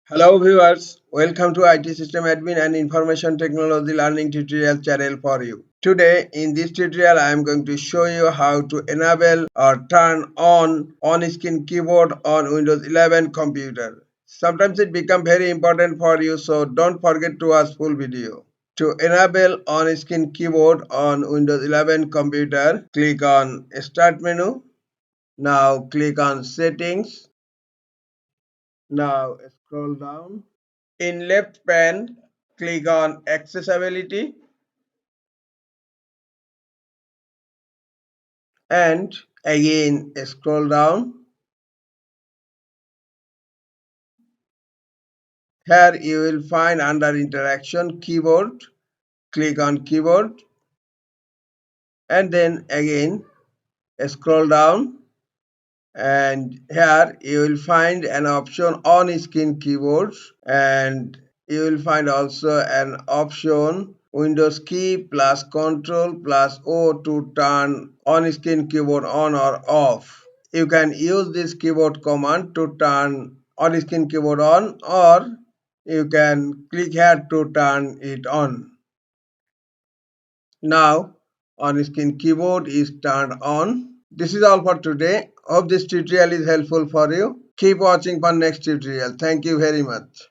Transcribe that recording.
Hello viewers, welcome to IT System Admin and Information Technology Learning tutorial channel for you. Today in this tutorial I am going to show you how to enable or turn on-screen keyboard on Windows 11 computer. Sometimes it becomes very important for you, so don't forget to watch full video. To enable on-screen keyboard on Windows 11 computer, click on Start menu. Now click on Settings. Now scroll down. In left pane, click on Accessibility and again scroll down. Here you will find under Interaction Keyboard. Click on Keyboard and then again scroll down, and here you will find an option on screen keyboards, and you will find also an option Windows key plus Control plus O to turn on screen keyboard on or off. You can use this keyboard command to turn on screen keyboard on, or you can click here to turn it on. Now on screen keyboard is turned on. This is all for today. Hope this tutorial is helpful for you. Keep watching for next tutorial. Thank you very much.